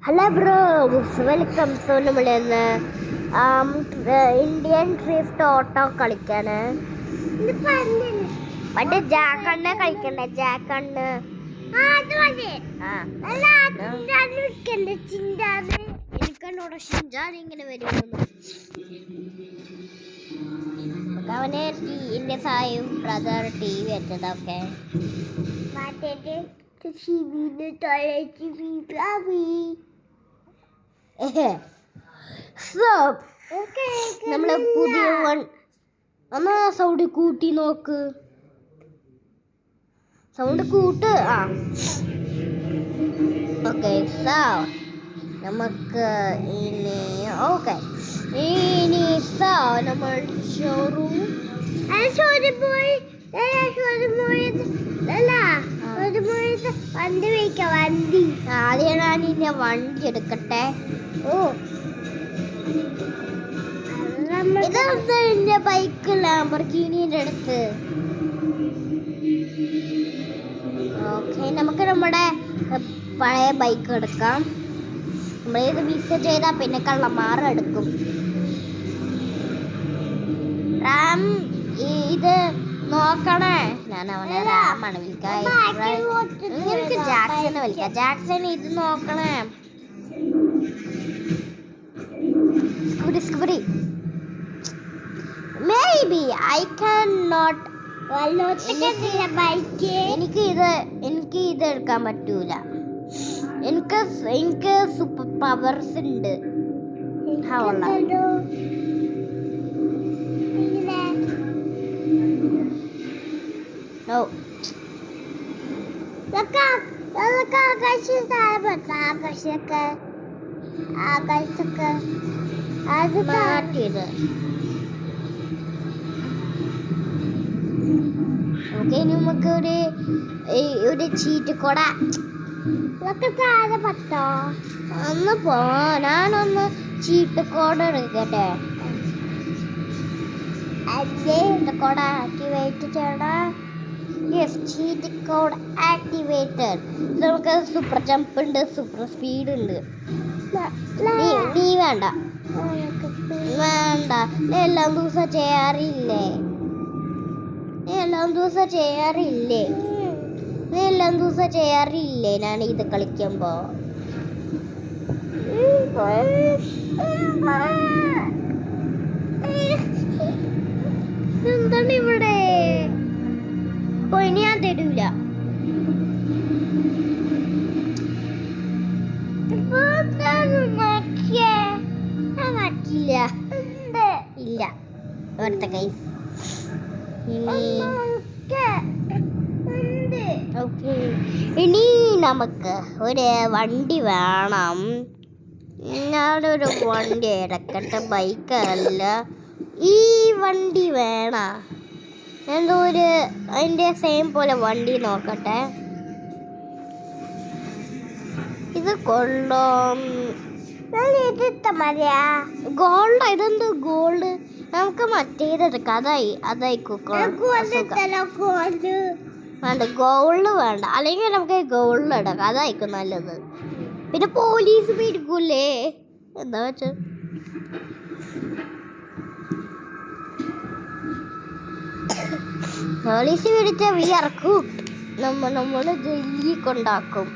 Hello bros welcome. So നമ്മളിന്ന് Indian drift auto കളിക്കാണ്. പണ്ട് ജാക്കണ്ണ് കളിക്കണ്ടേ? ജാക്കണ്ണ് എനിക്കോടെ ഷിൻജാൻ ഇങ്ങനെ വരുന്നു. അവന് എന്റെ സായും ബ്രദർ ടി വി വെച്ചതൊക്കെ നമ്മള് പുതിയ ഒന്ന് സൗണ്ട് കൂട്ടി നോക്ക്. സൗണ്ട് കൂട്ട്. ഓക്കെ നമുക്ക് ഇനി നമ്മൾ ഷോറൂം ആദ്യം ഞാൻ ഇന്നെ വണ്ടി എടുക്കട്ടെ. ഇതെന്താ എന്റെ ബൈക്ക് ലാംബോർഗിനിയുടെ അടുത്ത്. ഓക്കെ, നമുക്ക് നമ്മുടെ പഴയ ബൈക്ക് എടുക്കാം. നമ്മളിത് മിസ് ചെയ്താൽ പിന്നെ കള്ളന്മാർ എടുക്കും. റാം ഇത് നോക്കണേ. ഞാൻ അവനെ റാമാണ് വിളിക്കാം. എനിക്ക് ജാക്സനെ വിളിക്കാം. ജാക്സൺ ഇത് നോക്കണേ. Maybe I cannot. എനിക്ക് ഇത് എടുക്കാൻ പറ്റൂല. എനിക്ക് സൂപ്പർ പവേഴ്സ് ഉണ്ട്. മാറ്റിയത്. ഓക്കെ, നമുക്ക് ഒരു ചീറ്റ് കൊട ഒന്ന് ഞാനൊന്ന് ചീട്ട് കോഡ് എടുക്കട്ടെ. കോഡ ആക്ടിവേറ്റ് ചെയ്യണം. Yes, cheat code activated. നമുക്ക് സൂപ്പർ ജമ്പ് ഉണ്ട്, സൂപ്പർ സ്പീഡ് ഉണ്ട്. നീ വേണ്ട എല്ലാം ദിവസം ചെയ്യാറില്ലേ? ഞാൻ ഇത് കളിക്കുമ്പോ എന്താണ് ഇവിടെ? ഇനി ഞാൻ തരൂല. ഇല്ല ഇവിടുത്തെ കൈസ്. ഇനി നമുക്ക് ഒരു വണ്ടി വേണം. ഞാനൊരു വണ്ടി എടുക്കട്ടെ. ബൈക്കല്ല, ഈ വണ്ടി വേണം. എന്തോ അതിൻ്റെ സെയിം പോലെ വണ്ടി നോക്കട്ടെ. ഇത് കൊള്ളാം. ഗോൾഡ്. ഇതെന്ത് ഗോൾഡ്? നമുക്ക് മറ്റേതെടുക്കാം. വേണ്ട, ഗോൾഡ് വേണ്ട. അല്ലെങ്കിൽ നമുക്ക് ഗോൾഡ് എടുക്കാം. അതായിരിക്കും നല്ലത്. പിന്നെ പോലീസ് പിടിക്കൂലേ? എന്താ വെച്ച പോലീസ് പിടിച്ച വിയർക്കും. നമ്മള് ജയിലിൽ കൊണ്ടാക്കും.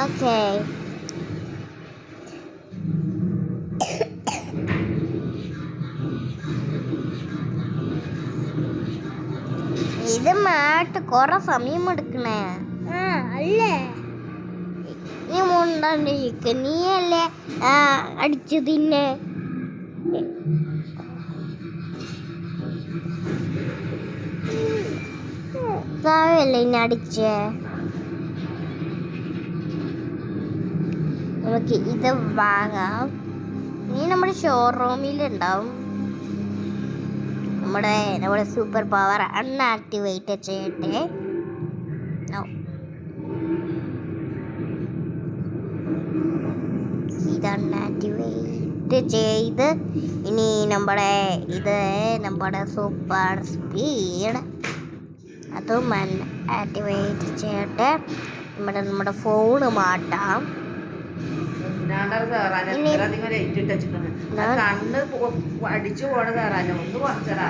Okay. ഇത് മാട്ട് കൊറേ സമയം എടുക്കണേ. അല്ലേ? നീ മുണ്ടാണ്ടിരിക്ക. നീയല്ലേ അടിച്ചു തിന്നെ. സാവല്ലേ ഇന്നെ അടിച്ചേ. നമുക്ക് ഇത് വാങ്ങാം. ഇനി നമ്മുടെ ഷോറൂമിലുണ്ടാവും. നമ്മുടെ സൂപ്പർ പവർ അൺആക്ടിവേറ്റ് ചെയ്യട്ടെ. ആക്ടിവേറ്റ് ചെയ്ത് ഇനി നമ്മുടെ സൂപ്പർ സ്പീഡ് അതും ആക്ടിവേറ്റ് ചെയ്യട്ടെ. നമ്മുടെ ഫോണ് മാറ്റാം.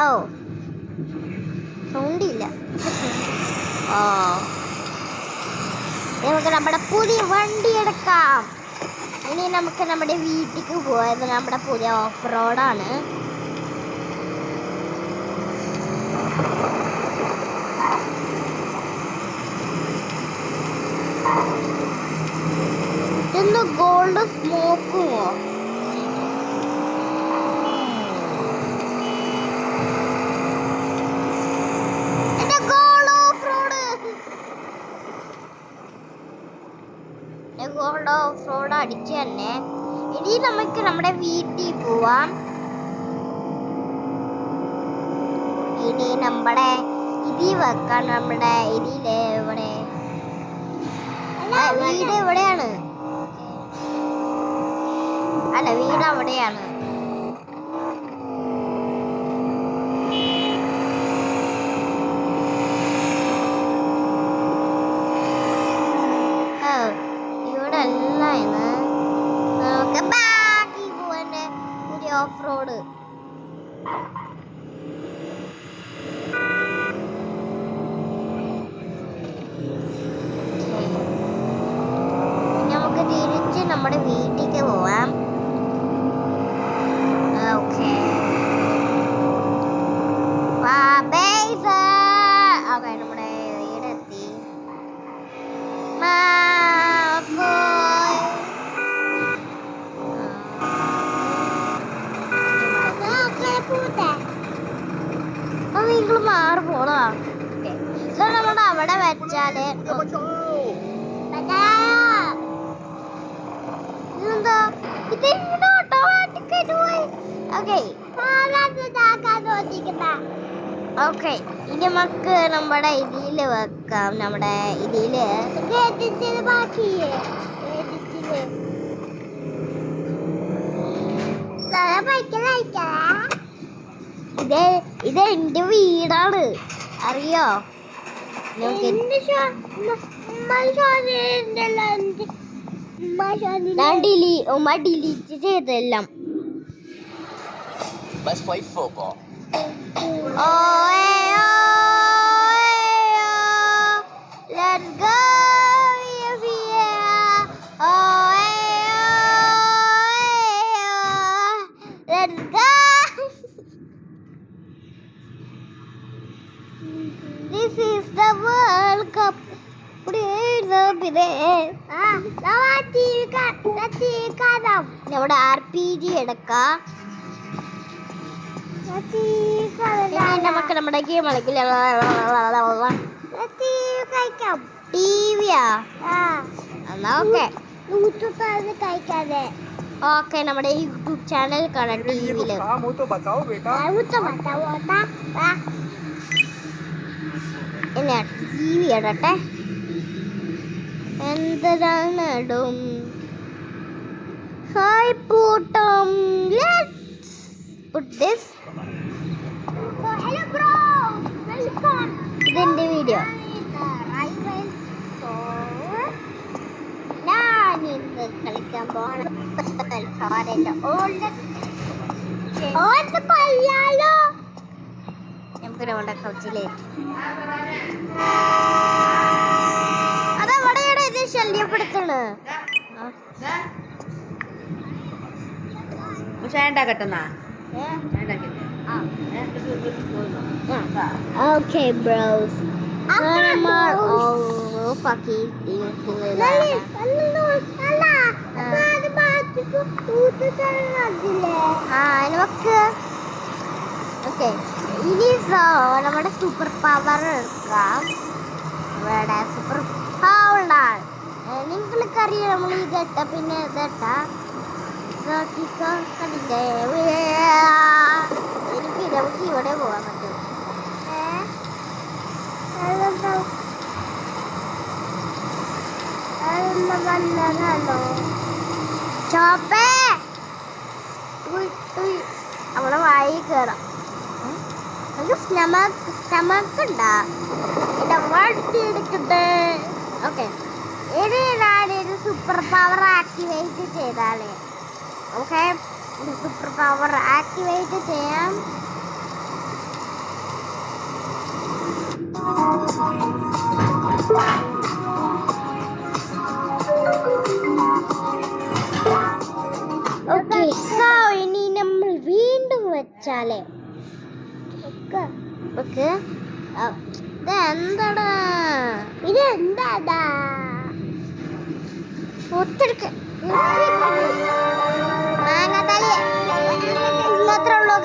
ഓ സൗണ്ടില്ല. നമുക്ക് നമ്മുടെ പുതിയ വണ്ടി എടുക്കാം. ഇനി നമുക്ക് നമ്മുടെ വീട്ടിലേക്ക് പോയത് നമ്മുടെ പുതിയ ഓഫ് റോഡാണ്. ഇതൊന്ന് ഗോൾഡ് സ്മോക്കുമോ? ഗോൾഡ് ഓഫ് റോഡ് അടിച്ച് തന്നെ ഇനി നമുക്ക് നമ്മുടെ വീട്ടിൽ പോവാം. ഇനി നമ്മുടെ ഇതിൽ വെക്കാം. നമ്മുടെ ഇതില് ഇവിടെ വീട് എവിടെയാണ്? അല്ല, വീട് അവിടെയാണ്. ഇവിടെ അല്ല ഇന്ന് നമുക്ക് ബാക്കി പോവാൻ്റെ പുതിയ ഓഫ് റോഡ്. നമുക്ക് തിരിച്ച് നമ്മുടെ വീട്ടിലേക്ക് പോവാം. ഓക്കെ നമ്മുടെ വീടെത്തി. നിങ്ങൾ മാറി പോണോ? നമ്മുടെ അവിടെ വെച്ചാല് ഇതെന്താ ഇത് ഓട്ടോമാറ്റിക് ആയിട്ട് പോയി. ഓക്കെ ഇനി നമുക്ക് നമ്മുടെ ഇതില് വെക്കാം. നമ്മുടെ ഇതില് ഇത് എന്റെ വീടാണ്, അറിയോ? Delete ചെയ്തെല്ലാം. Let's play football. Let's go. Let's go. This is the World Cup. നമ്മുടെ RPG എടുക്കാം. നമുക്ക് നമ്മുടെ ഗെയിം ടിവിയാ എന്നാ ഓക്കെ. ഓക്കെ നമ്മുടെ യൂട്യൂബ് ചാനൽ കാണാം ടിവിയില്. എന്നാ TV ഇടട്ടെ. എന്തിനാണ് ഇടും? ഹായ് പൂട്ടം. Let's put this. So hello bro. Welcome. ഇതെന്റെ വീഡിയോ. ഞാൻ ഇന്ന് കളിക്കാൻ പോകണം. നമുക്ക് നമ്മുടെ കൗച്ചിലേ അതെവിടെയാണ് ഇത് ശല്യപ്പെടുത്തണ്? Okay bros. ഇനി നമ്മുടെ സൂപ്പർ പവർ എടുക്കാം. ഇവിടെ സൂപ്പർ പവർ നിങ്ങൾക്കറിയാം. നമ്മൾ ഈ ഘട്ട പിന്നെ ഇതട്ടാ എനിക്ക് നമുക്ക് ഇവിടെ പോകാൻ പറ്റും. നല്ലതാണോ? ചോപ്പേ അവളെ വായി കയറാം. നമുക്ക് സ്റ്റമക്ക് ഉണ്ടാ എടുക്കട്ടെ. ഓക്കെ, ഇനി ഞാനൊരു സൂപ്പർ പവർ ആക്ടിവേറ്റ് ചെയ്താലേ. ഓക്കെ, സൂപ്പർ പവർ ആക്ടിവേറ്റ് ചെയ്യാം. ഓക്കെ, ഇനി നമ്മൾ വീണ്ടും വെച്ചാലേ ഇതെന്താടാ ഒത്തിരിക്ക് മാങ്ങ തലേ ഇന്നത്ര ഉള്ളൂ.